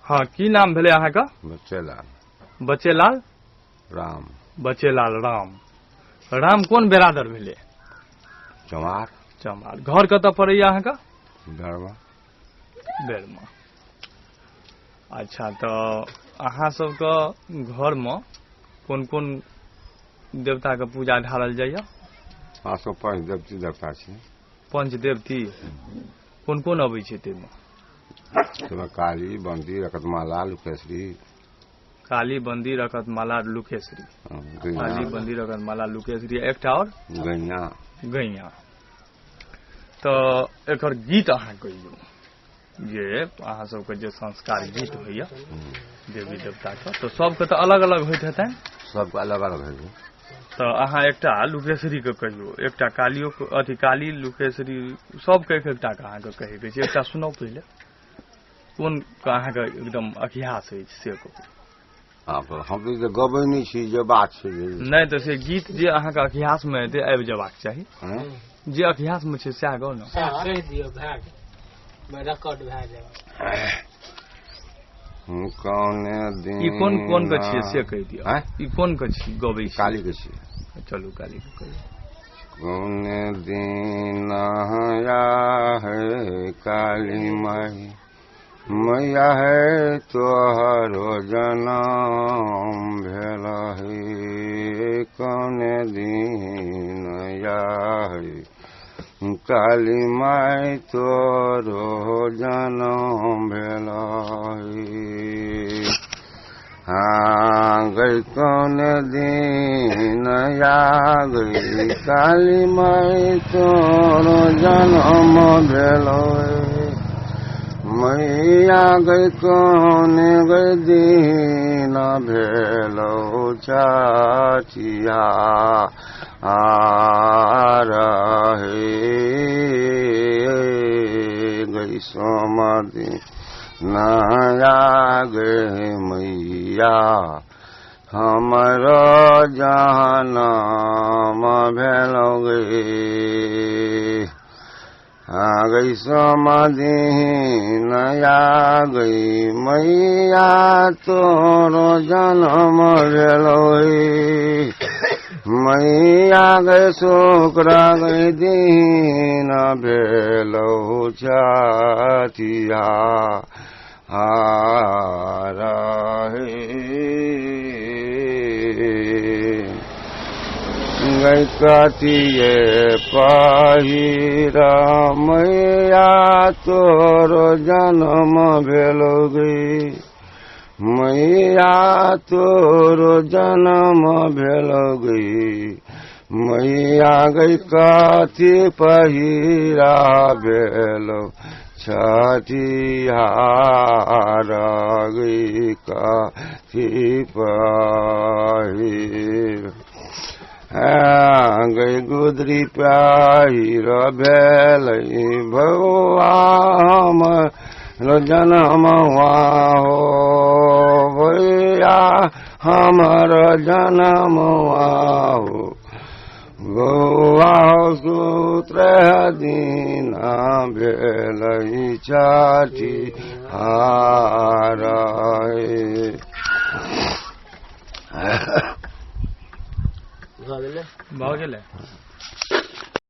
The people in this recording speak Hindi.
हाँ की नाम भेले अहाँ का? बच्चेलाल। बच्चेलाल राम। बच्चेलाल राम। राम कौन बेरादर भेले? चमार। चमार। घर कतऽ पड़ैया अहाँ का? बेरमा। बेरमा। अच्छा तो अहाँ सबके घर में कौन कौन देवता के पूजा ढारल जाइया? 505 देवती देवता छै। पंच देवती कौन कौन अबै छै तेमे? काली, बंदी, रकतमाला, लुकेश्वरी। काली, बंदी, रकतमाला, लुकेश्वरी। काली, बंदी, रकतमाला, लुकेश्वरी। एकटा और गैया। गैया। तो एकर गीत अहाँ कहियो जे अहाँ सबके जे संस्कार गीत होइया देवी देवता के, तो सबके तो अलग अलग होइत हेतै? सबके अलग अलग होइ छै। तो अहाँ एकटा लुकेश्वरी के कहियो, एकटा कालियो अथी काली, लुकेश्वरी सबके एक एकटा के अहाँ के कहे के छै। एकटा सुनाउ पहिले कोन के अहाँ के एकदम अभ्यास अछि से कहू। हम तो गबै नहीं छी, जे बात छै नहीं तो से गीत जे अहाँ के अभ्यास में हेतै आबि जेबाक चाही। जे अभ्यास में छै सएह गाउ ने। कहि दियौ भए गेल, रिकॉर्ड भए जाए। कौने दिन ई कोन कोन के छियै से कहि दियौ। ई कोन के छी गबै छी? काली के छी। चलू काली के कहियो। कौने दिन आया है काली माई, मैया है तोहरो जनम भेल है। कौने दिन आया है काली माई तोरो जनम भेल है। हाँ गई कौन दिन आ गई काली माई तोरो जनम भेल है। मैया गई कौन गई दिन भेल छठिया रहे गई सोमदी नया गे मैया हमरो जनम भेल गे। आ गई सोमदी नया गई मैया तोरो जनम भेल है। मैया गए शुक्र गई दिन भेलो छठिया रहे गई कथिए पहिरा मैया तोरो जनम भेलो गई। मैया तोरो जनम भेल गई। मैया गई कथी पहिरा भेलो छठिया गई कथी पहिर गई गुदरी पहिर भेल भौआ हमर जनम हो भैया हमर जनम हो। गौआ सूत्र दिन भेल छठी भऽ गेलै।